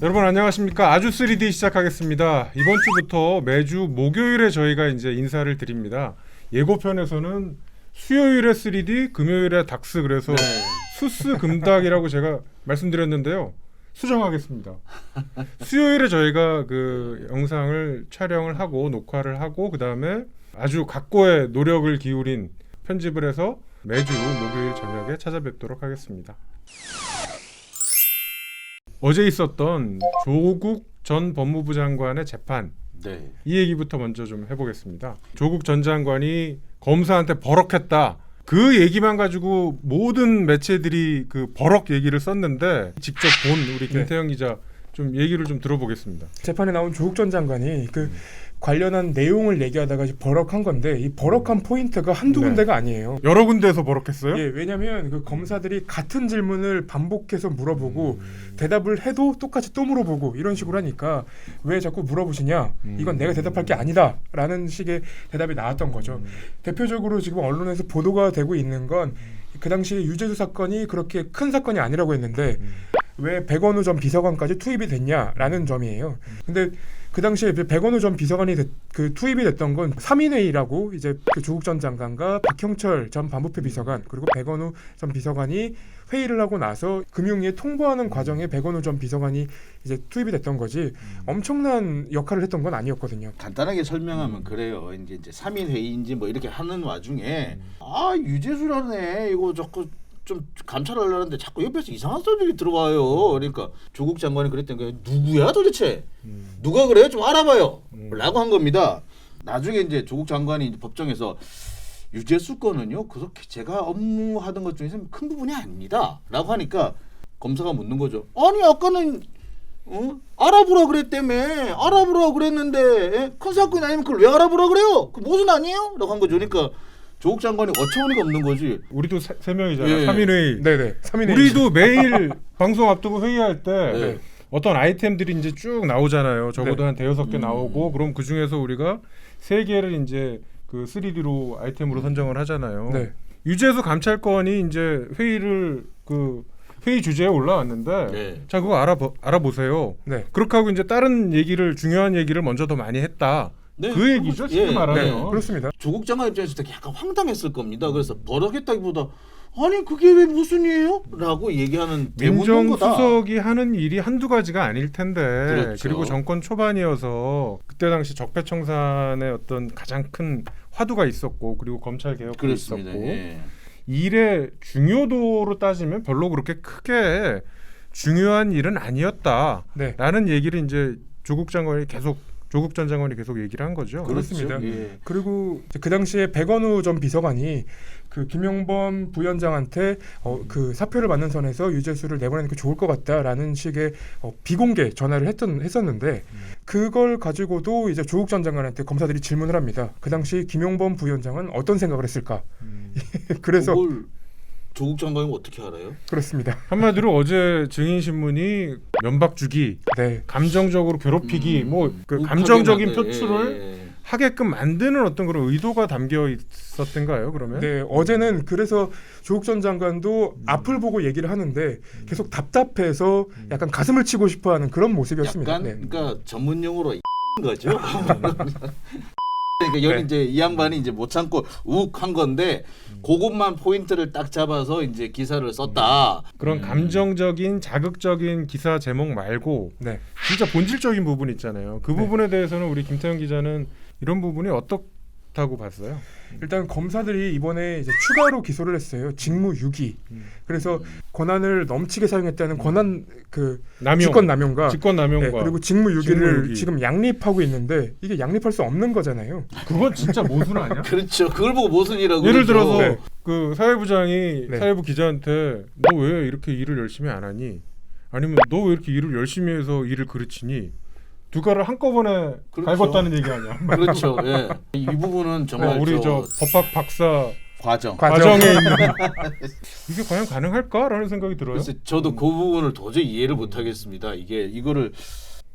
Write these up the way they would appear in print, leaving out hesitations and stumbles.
여러분 안녕하십니까? 아주 3D 시작하겠습니다. 이번 주부터 매주 목요일에 저희가 이제 인사를 드립니다. 예고편에서는 수요일에 3D, 금요일에 닥스 그래서 네. 수스 금닥이라고 제가 말씀드렸는데요. 수정하겠습니다. 수요일에 저희가 그 영상을 촬영을 하고 녹화를 하고 그 다음에 아주 각고의 노력을 기울인 편집을 해서 매주 목요일 저녁에 찾아뵙도록 하겠습니다. 어제 있었던 조국 전 법무부 장관의 재판 네. 이 얘기부터 먼저 좀 해보겠습니다. 조국 전 장관이 검사한테 버럭했다. 그 얘기만 가지고 모든 매체들이 그 버럭 얘기를 썼는데 직접 본 우리 김태형 기자 좀 얘기를 좀 들어보겠습니다. 재판에 나온 조국 전 장관이 그 관련한 내용을 얘기하다가 버럭한 건데 이 버럭한 포인트가 한두 네. 군데가 아니에요. 여러 군데에서 버럭했어요? 예, 왜냐하면 그 검사들이 같은 질문을 반복해서 물어보고 대답을 해도 똑같이 또 물어보고 이런 식으로 하니까 왜 자꾸 물어보시냐? 이건 내가 대답할 게 아니다라는 식의 대답이 나왔던 거죠. 대표적으로 지금 언론에서 보도가 되고 있는 건 그 당시에 유재수 사건이 그렇게 큰 사건이 아니라고 했는데 왜 백원우 전 비서관까지 투입이 됐냐라는 점이에요. 근데 그 당시에 백원우 전 비서관이 투입이 됐던 건 3인회의라고 이제 그 조국 전 장관과 박형철 전 반부패 비서관 그리고 백원우 전 비서관이 회의를 하고 나서 금융위에 통보하는 과정에 백원우 전 비서관이 이제 투입이 됐던 거지 엄청난 역할을 했던 건 아니었거든요. 간단하게 설명하면 그래요. 이제 3인 회의인지 뭐 이렇게 하는 와중에 유재수라네 이거 자꾸 좀 감찰하려는데 자꾸 옆에서 이상한 소리들이 들어와요. 그러니까 조국 장관이 그랬던 게 누구야 도대체? 누가 그래요? 좀 알아봐요. 라고 한 겁니다. 나중에 이제 조국 장관이 이제 법정에서 유재수 건은요 그렇게 제가 업무하던 것 중에서 큰 부분이 아닙니다. 라고 하니까 검사가 묻는 거죠. 아니 아까는 알아보라 그랬다며. 알아보라 그랬는데 큰 사건이 아니면 그걸 왜 알아보라 그래요? 그 무슨 아니에요? 라고 한 거죠. 그러니까 조국 장관이 어처구니가 없는 거지. 우리도 세 명이잖아. 예. 3인회의. 네네. 3인회의. 우리도 매일 방송 앞두고 회의할 때 네. 어떤 아이템들이 이제 쭉 나오잖아요. 적어도 네. 한 대여섯 개 나오고 그럼 그 중에서 우리가 3개를 이제 그 3D로 아이템으로 선정을 하잖아요. 네. 유재수 감찰권이 이제 회의 주제에 올라왔는데 네. 자 그거 알아보세요. 네. 그렇게 하고 이제 다른 얘기를 중요한 얘기를 먼저 더 많이 했다. 네, 그 얘기죠. 쉽게 말하면. 네. 그렇습니다. 조국 장관 입장에서 되게 약간 황당했을 겁니다. 그래서 버럭했다기보다 아니 그게 왜 무슨 일이에요? 라고 얘기하는 대문인 거다. 민정수석이 하는 일이 한두 가지가 아닐 텐데 그렇죠. 그리고 정권 초반이어서 그때 당시 적폐청산의 어떤 가장 큰 화두가 있었고 그리고 검찰 개혁도 그렇습니다. 있었고 예. 일의 중요도로 따지면 별로 그렇게 크게 중요한 일은 아니었다라는 네. 얘기를 이제 조국 전 장관이 계속 얘기를 한 거죠. 그렇습니다. 예. 그리고 이제 그 당시에 백원우 전 비서관이 그 김용범 부위원장한테 그 사표를 받는 선에서 유재수를 내보내는 게 좋을 것 같다라는 식의 비공개 전화를 했었는데 그걸 가지고도 이제 조국 전 장관한테 검사들이 질문을 합니다. 그 당시 김용범 부위원장은 어떤 생각을 했을까? 그래서 그걸 조국 장관이 어떻게 알아요? 그렇습니다. 한마디로 어제 증인신문이 면박주기, 네. 감정적으로 괴롭히기, 그 욱하게 감정적인 만들- 표출을 예. 하게끔 만드는 어떤 그런 의도가 담겨 있었던가요? 그러면? 네, 어제는 그래서 조국 전 장관도 앞을 보고 얘기를 하는데 계속 답답해서 약간 가슴을 치고 싶어하는 그런 모습이었습니다. 약간 네. 그러니까 전문 용어로 거죠. 그러니까 여기 이제 이 양반이 이제 못 참고 욱 한 건데 그것만 포인트를 딱 잡아서 이제 기사를 썼다. 그런 감정적인 자극적인 기사 제목 말고 네. 진짜 본질적인 부분 있잖아요. 그 부분에 대해서는 우리 김태형 기자는 이런 부분이 어떻다고 봤어요? 일단 검사들이 이번에 이제 추가로 기소를 했어요. 직무유기. 그래서 권한을 넘치게 사용했다는 권한 직권남용과 직권남용과 네, 그리고 직무유기를 직무유기. 지금 양립하고 있는데 이게 양립할 수 없는 거잖아요. 그건 진짜 모순 아니야? 그렇죠. 그걸 보고 모순이라고. 예를 그러죠. 들어서 네. 그 사회부장이 네. 사회부 기자한테 너 왜 이렇게 일을 열심히 안 하니? 아니면 너 왜 이렇게 일을 열심히 해서 일을 그르치니? 두 가를 한꺼번에 그렇죠. 갈궜다는 얘기 아니야? 그렇죠. 예. 이 부분은 정말 우리 저 법학 박사 과정. 과정에 있는 이게 과연 가능할까라는 생각이 들어요. 그래서 저도 그 부분을 도저히 이해를 못 하겠습니다. 이거를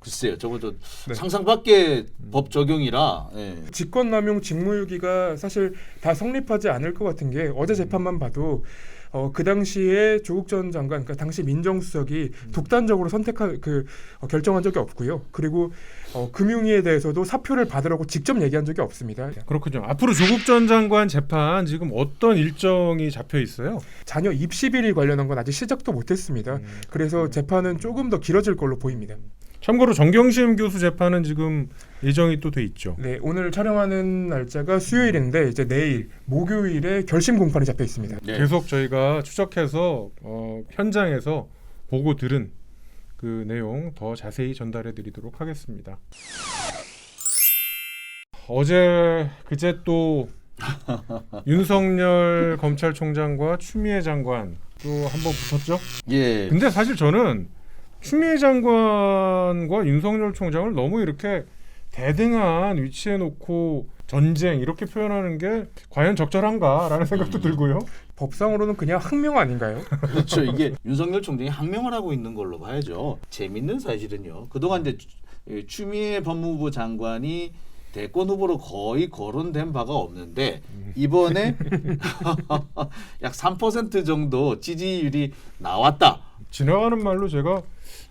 글쎄요, 저거 네. 상상 밖의 법 적용이라. 예. 직권남용 직무유기가 사실 다 성립하지 않을 것 같은 게 어제 재판만 봐도 그 당시에 조국 전 장관, 그러니까 당시 민정수석이 독단적으로 결정한 적이 없고요. 그리고 금융위에 대해서도 사표를 받으라고 직접 얘기한 적이 없습니다. 그렇군요. 앞으로 조국 전 장관 재판 지금 어떤 일정이 잡혀 있어요? 자녀 입시 비리 관련한 건 아직 시작도 못했습니다. 그래서 재판은 조금 더 길어질 걸로 보입니다. 참고로 정경심 교수 재판은 지금 예정이 또 돼 있죠. 네, 오늘 촬영하는 날짜가 수요일인데 이제 내일 목요일에 결심 공판이 잡혀 있습니다. 네. 계속 저희가 추적해서 현장에서 보고 들은 그 내용 더 자세히 전달해 드리도록 하겠습니다. 그제 또 윤석열 검찰총장과 추미애 장관 또 한번 붙었죠. 예. 근데 사실 저는 추미애 장관과 윤석열 총장을 너무 이렇게 대등한 위치에 놓고 전쟁 이렇게 표현하는 게 과연 적절한가라는 생각도 들고요. 법상으로는 그냥 항명 아닌가요? 그렇죠. 이게 윤석열 총장이 항명을 하고 있는 걸로 봐야죠. 재밌는 사실은요. 그동안 이제 추미애 법무부 장관이 대권 후보로 거의 거론된 바가 없는데 이번에 약 3% 정도 지지율이 나왔다. 지나가는 말로 제가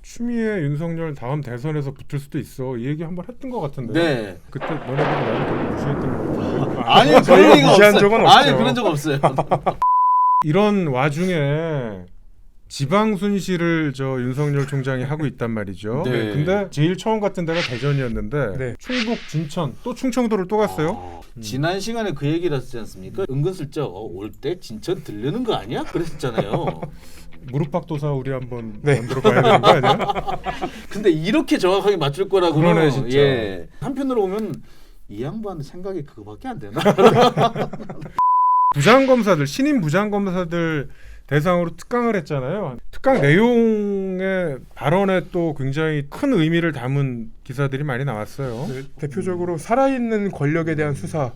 추미애 윤석열 다음 대선에서 붙을 수도 있어 이 얘기 한번 했던 것 같은데. 네. 그때 너네들이 나를 되게 무시했던 것 같아요. 아니요, 그럴 리가 무시한 없어요. 적은 없죠. 아니, 그런 적 없어요. 이런 와중에 지방 순시를 저 윤석열 총장이 하고 있단 말이죠. 네. 근데 제일 처음 갔던 데가 대전이었는데 네. 충북, 진천, 또 충청도를 또 갔어요. 지난 시간에 그 얘기를 하셨지 않습니까? 은근슬쩍 올 때 진천 들르는 거 아니야? 그랬잖아요. 무릎팍도사 우리 한번 네. 만들어 봐야 되는 거 아니야? 근데 이렇게 정확하게 맞출 거라고는 그러네, 진짜. 예. 한편으로 보면 이 양반 생각이 그거밖에 안 되나? 부장검사들, 신임 부장검사들 대상으로 특강을 했잖아요. 특강 내용의 발언에 또 굉장히 큰 의미를 담은 기사들이 많이 나왔어요. 네, 대표적으로 살아있는 권력에 대한 수사를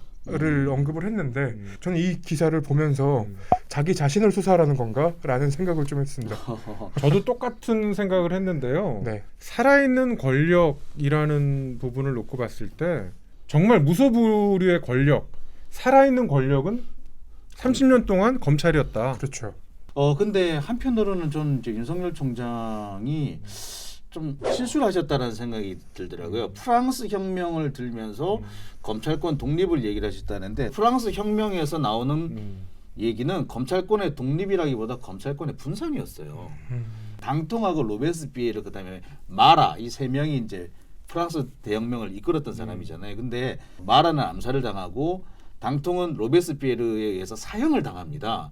언급을 했는데 저는 이 기사를 보면서 자기 자신을 수사하라는 건가라는 생각을 좀 했습니다. 저도 똑같은 생각을 했는데요. 네. 살아있는 권력이라는 부분을 놓고 봤을 때 정말 무소불위의 권력, 살아있는 권력은 30년 동안 검찰이었다. 그렇죠. 근데 한편으로는 좀 이제 윤석열 총장이 좀 실수를 하셨다는 생각이 들더라고요. 프랑스 혁명을 들면서 검찰권 독립을 얘기를 하셨다는데 프랑스 혁명에서 나오는 얘기는 검찰권의 독립이라기보다 검찰권의 분산이었어요. 당통하고 로베스피에르 그다음에 마라 이 세 명이 이제 프랑스 대혁명을 이끌었던 사람이잖아요. 근데 마라는 암살을 당하고 당통은 로베스피에르에 의해서 사형을 당합니다.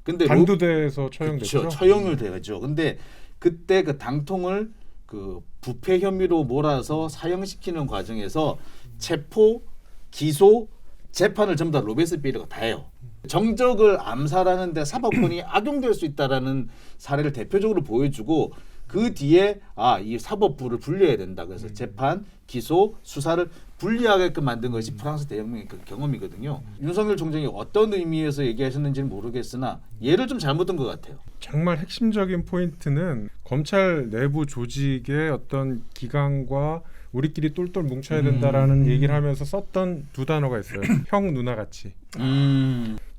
근데 단두대에서 처형됐죠. 그렇죠. 처형을 되죠. 근데 그때 그 당통을 그 부패 혐의로 몰아서 사형시키는 과정에서 체포, 기소, 재판을 전부 다 로베스피에르가 다 해요. 정적을 암살하는데 사법권이 악용될 수 있다라는 사례를 대표적으로 보여주고 그 뒤에 이 사법부를 분리해야 된다. 그래서 재판, 기소, 수사를 분리하게끔 만든 것이 프랑스 대혁명의 그 경험이거든요. 윤석열 총장이 어떤 의미에서 얘기하셨는지는 모르겠으나 예를 좀 잘못 든 것 같아요. 정말 핵심적인 포인트는 검찰 내부 조직의 어떤 기강과 우리끼리 똘똘 뭉쳐야 된다라는 얘기를 하면서 썼던 두 단어가 있어요. 형 누나 같이.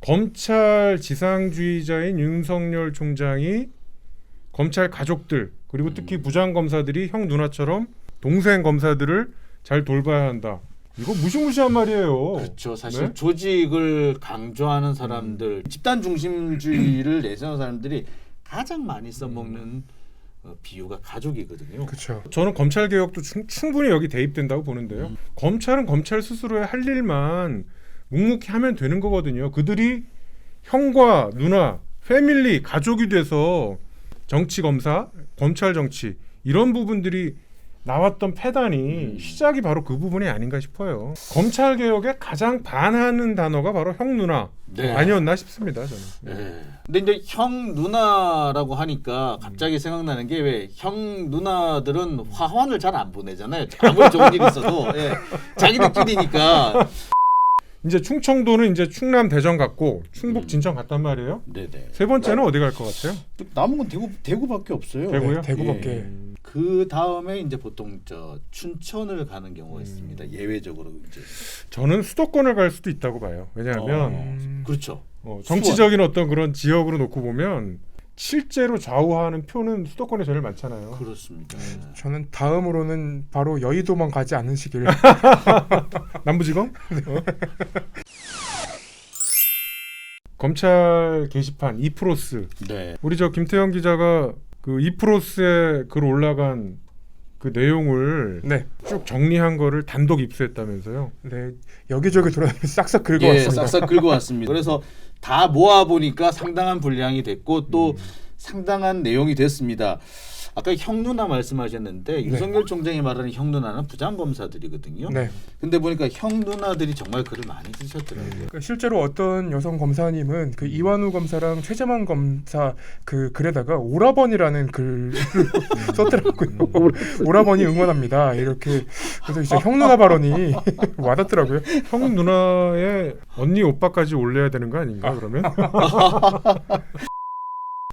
검찰 지상주의자인 윤석열 총장이 검찰 가족들 그리고 특히 부장검사들이 형 누나처럼 동생 검사들을 잘 돌봐야 한다. 이거 무시무시한 말이에요. 그렇죠. 사실 네? 조직을 강조하는 사람들, 집단 중심주의를 내세우는 사람들이 가장 많이 써먹는 비유가 가족이거든요. 그렇죠. 저는 검찰 개혁도 충분히 여기 대입된다고 보는데요. 검찰은 검찰 스스로의 할 일만 묵묵히 하면 되는 거거든요. 그들이 형과 누나, 패밀리, 가족이 돼서 정치 검사, 검찰 정치 이런 부분들이 나왔던 패단이 시작이 바로 그 부분이 아닌가 싶어요. 검찰 개혁에 가장 반하는 단어가 바로 형 누나 네. 아니었나 싶습니다. 저는. 네. 근데 이제 형 누나라고 하니까 갑자기 생각나는 게 왜 형 누나들은 화환을 잘 안 보내잖아요. 아무리 좋은 일 있어도 예. 자기들끼리니까. 이제 충청도는 이제 충남 대전 갔고 충북 진천 갔단 말이에요. 네네. 세 번째는 어디 갈 것 같아요? 남은 건 대구밖에 없어요. 대구요? 네, 대구밖에. 그 다음에 이제 보통 저 춘천을 가는 경우가 있습니다. 예외적으로 이제 저는 수도권을 갈 수도 있다고 봐요. 왜냐하면 그렇죠. 정치적인 어떤 그런 지역으로 놓고 보면 실제로 좌우하는 표는 수도권에 제일 많잖아요. 그렇습니다. 저는 다음으로는 바로 여의도만 가지 않으시길. 남부지검? 검찰 게시판 이프로스. 네. 우리 저 김태형 기자가 그 이프로스에 글 올라간 그 내용을 네, 쭉 정리한 거를 단독 입수했다면서요? 네 여기저기 돌아다니면서 싹싹 예, 긁어왔습니다. 싹싹 긁어 왔습니다. 그래서 다 모아 보니까 상당한 분량이 됐고 또 상당한 내용이 됐습니다. 아까 형 누나 말씀하셨는데 윤석열 총장이 말하는 형 누나는 부장 검사들이거든요. 네. 근데 보니까 형 누나들이 정말 글을 많이 쓰셨더라고요. 그러니까 실제로 어떤 여성 검사님은 그 이완우 검사랑 최재만 검사 그 글에다가 오라버니라는 글을 썼더라고요. 오라버니 응원합니다. 이렇게 그래서 이제 형 누나 발언이 와닿더라고요. 형 누나의 언니 오빠까지 올려야 되는 거 아닌가 그러면?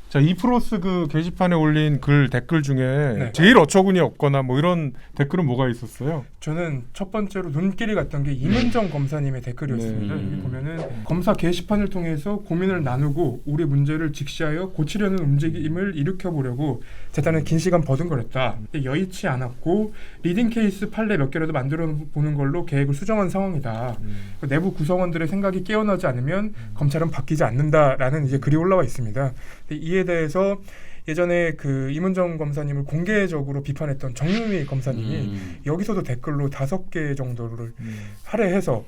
자, 이프로스 그 게시판에 올린 글 댓글 중에 네. 제일 어처구니 없거나 뭐 이런 댓글은 뭐가 있었어요? 저는 첫 번째로 눈길이 갔던 게 이문정 검사님의 댓글이었습니다. 네. 여기 보면은 검사 게시판을 통해서 고민을 나누고 우리 문제를 직시하여 고치려는 움직임을 일으켜보려고 대단히 긴 시간 버둥거렸다. 여의치 않았고 리딩 케이스 판례 몇 개라도 만들어 보는 걸로 계획을 수정한 상황이다. 내부 구성원들의 생각이 깨어나지 않으면 검찰은 바뀌지 않는다라는 이제 글이 올라와 있습니다. 이에 대해서 예전에 그 이문정 검사님을 공개적으로 비판했던 정유미 검사님이 여기서도 댓글로 5개 정도를 할애해서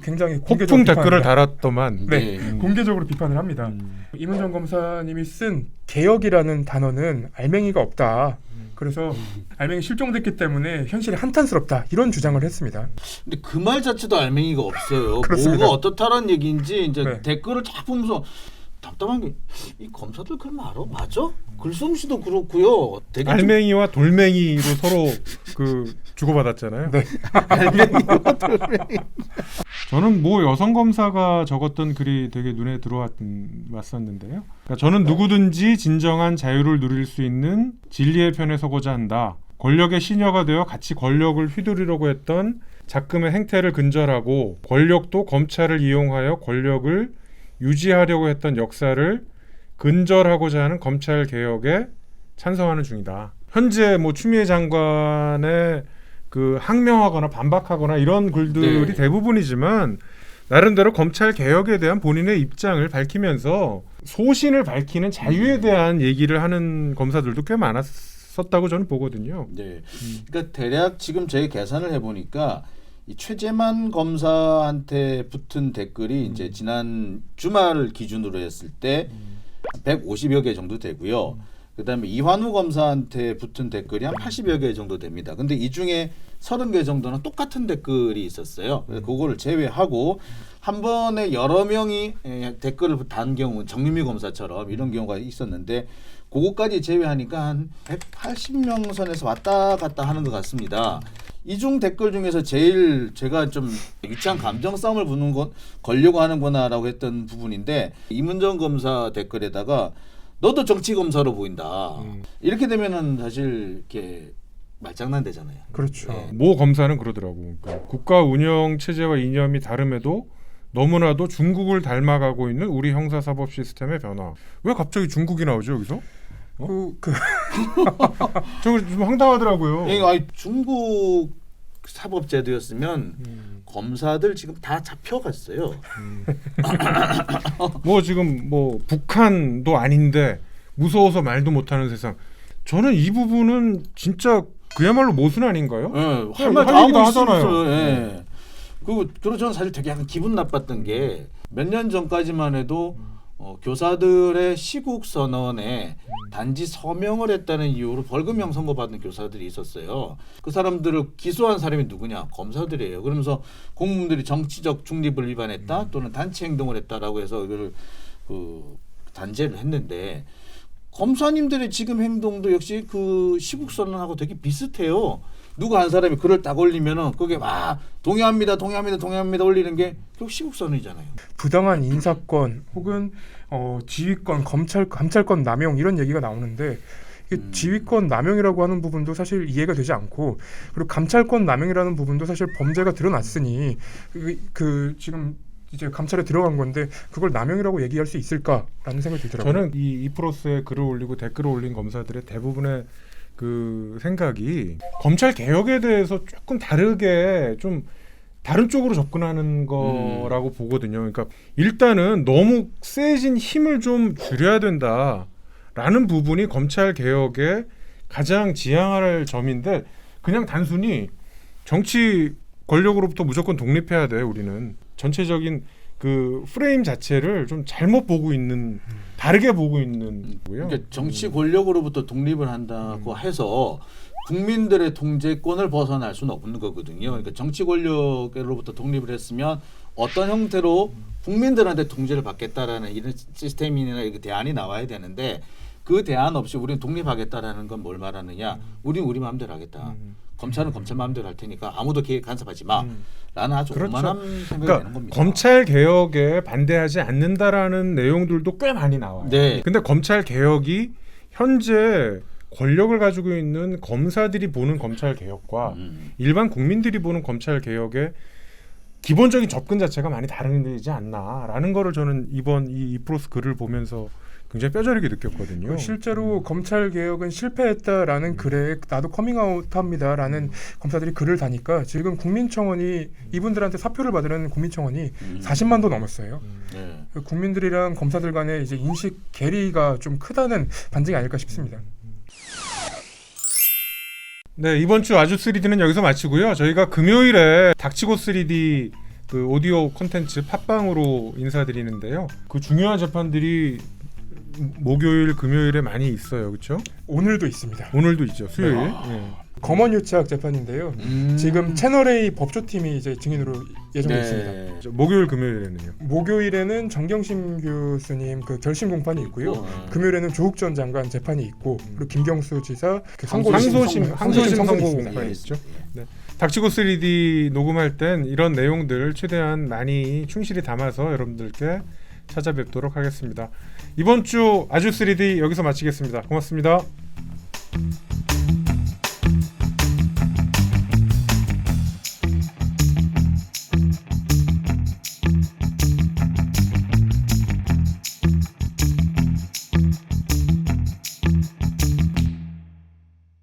굉장히 공개적으로 폭풍 댓글을 비판합니다. 달았더만. 네, 공개적으로 비판을 합니다. 이문정 검사님이 쓴 개혁이라는 단어는 알맹이가 없다. 그래서 알맹이 실종됐기 때문에 현실이 한탄스럽다. 이런 주장을 했습니다. 근데 그 말 자체도 알맹이가 없어요. 그렇습니다. 뭐가 어떻다는 얘기인지 이제 네. 댓글을 쫙 보면서 답답한 게 이 검사들 글 알아? 맞아? 글솜씨도 그렇고요. 되게 좀 알맹이와 돌멩이로 서로 그 주고받았잖아요. 네. 저는 뭐 여성 검사가 적었던 글이 되게 눈에 들어왔었는데요. 그러니까 저는 누구든지 진정한 자유를 누릴 수 있는 진리의 편에 서고자 한다. 권력의 시녀가 되어 같이 권력을 휘두르려고 했던 작금의 행태를 근절하고 권력도 검찰을 이용하여 권력을 유지하려고 했던 역사를 근절하고자 하는 검찰 개혁에 찬성하는 중이다. 현재 뭐 추미애 장관의 그 항명하거나 반박하거나 이런 글들이 네. 대부분이지만 나름대로 검찰 개혁에 대한 본인의 입장을 밝히면서 소신을 밝히는 자유에 대한 얘기를 하는 검사들도 꽤 많았었다고 저는 보거든요. 네. 그러니까 대략 지금 저희 계산을 해보니까 이 최재만 검사한테 붙은 댓글이 이제 지난 주말 기준으로 했을 때 150여 개 정도 되고요. 그다음에 이환우 검사한테 붙은 댓글이 한 80여 개 정도 됩니다. 근데 이 중에 30개 정도는 똑같은 댓글이 있었어요. 그래서 그거를 제외하고 한 번에 여러 명이 댓글을 단 경우 정유미 검사처럼 이런 경우가 있었는데 그거까지 제외하니까 한 180명 선에서 왔다 갔다 하는 것 같습니다. 이중 댓글 중에서 제일 제가 좀 유치한 감정 싸움을 걸려고 하는구나라고 했던 부분인데 이문정 검사 댓글에다가 너도 정치 검사로 보인다. 이렇게 되면은 사실 이렇게 말장난 되잖아요. 그렇죠. 네. 모 검사는 그러더라고. 그러니까 국가 운영 체제와 이념이 다름에도 너무나도 중국을 닮아가고 있는 우리 형사사법 시스템의 변화. 왜 갑자기 중국이 나오죠 여기서? 저거 좀 황당하더라고요. 아니, 중국 사법 제도였으면 검사들 지금 다 잡혀갔어요. 뭐 지금 뭐 북한도 아닌데 무서워서 말도 못하는 세상. 저는 이 부분은 진짜 그야말로 모순 아닌가요? 할 말 다 얘기도 하고 하잖아요. 있어요. 예. 그리고 저는 사실 되게 약간 기분 나빴던 게 몇 년 전까지만 해도 교사들의 시국 선언에 단지 서명을 했다는 이유로 벌금형 선고받은 교사들이 있었어요. 그 사람들을 기소한 사람이 누구냐? 검사들이에요. 그러면서 공무원들이 정치적 중립을 위반했다 또는 단체 행동을 했다라고 해서 이거를 단죄를 했는데 검사님들의 지금 행동도 역시 그 시국 선언하고 되게 비슷해요. 누구 한 사람이 글을 딱 올리면은 그게 막 동의합니다 올리는 게 결국 시국 선언이잖아요. 부당한 인사권 혹은 지휘권, 감찰권 남용 이런 얘기가 나오는데 지휘권 남용이라고 하는 부분도 사실 이해가 되지 않고 그리고 감찰권 남용이라는 부분도 사실 범죄가 드러났으니 지금 이제 감찰에 들어간 건데 그걸 남용이라고 얘기할 수 있을까라는 생각이 들더라고요. 저는 이 이프로스에 글을 올리고 댓글을 올린 검사들의 대부분의 그 생각이 검찰 개혁에 대해서 조금 다르게 좀 다른 쪽으로 접근하는 거라고 보거든요. 그러니까 일단은 너무 세진 힘을 좀 줄여야 된다라는 부분이 검찰 개혁의 가장 지향할 점인데 그냥 단순히 정치 권력으로부터 무조건 독립해야 돼. 우리는 전체적인 그 프레임 자체를 좀 잘못 보고 있는, 다르게 보고 있는 거고요. 그러니까 정치 권력으로부터 독립을 한다고 해서 국민들의 통제권을 벗어날 수는 없는 거거든요. 그러니까 정치 권력으로부터 독립을 했으면 어떤 형태로 국민들한테 통제를 받겠다라는 이런 시스템이나 이렇게 대안이 나와야 되는데 그 대안 없이 우리는 독립하겠다라는 건 뭘 말하느냐? 우리는 우리 마음대로 하겠다. 검찰은 검찰 마음대로 할 테니까 아무도 개입 간섭하지 마. 라는 아주 그렇죠. 오만한 생각이 그러니까 되는 겁니다. 검찰 개혁에 반대하지 않는다라는 내용들도 꽤 많이 나와요. 네. 근데 검찰 개혁이 현재 권력을 가지고 있는 검사들이 보는 검찰 개혁과 일반 국민들이 보는 검찰 개혁의 기본적인 접근 자체가 많이 다르지 않나라는 거를 저는 이번 이 이프로스 글을 보면서 굉장히 뼈저리게 느꼈거든요. 실제로 검찰 개혁은 실패했다라는 글에 나도 커밍아웃합니다라는 검사들이 글을 다니까 지금 국민청원이 이분들한테 사표를 받으려는 국민청원이 40만도 넘었어요. 네. 국민들이랑 검사들 간의 이제 인식 괴리가 좀 크다는 반증이 아닐까 싶습니다. 네, 이번 주 아주 3D는 여기서 마치고요. 저희가 금요일에 닥치고 3D 그 오디오 콘텐츠 팟빵으로 인사드리는데요. 그 중요한 재판들이 목요일, 금요일에 많이 있어요, 그렇죠? 오늘도 있습니다. 오늘도 있죠, 수요일. 예. 검언 유착 재판인데요. 지금 채널A 법조팀이 이제 증인으로 예정돼 있습니다. 네. 목요일, 금요일에는요. 목요일에는 정경심 교수님 그 결심 공판이 있고요. 금요일에는 조국 전 장관 재판이 있고 그리고 김경수 지사 그 항소심 선고 선고 있습니다. 공판이 있죠. 네. 닥치고 3D 녹음할 땐 이런 내용들 최대한 많이 충실히 담아서 여러분들께 찾아뵙도록 하겠습니다. 이번 주 아주 3D 여기서 마치겠습니다. 고맙습니다.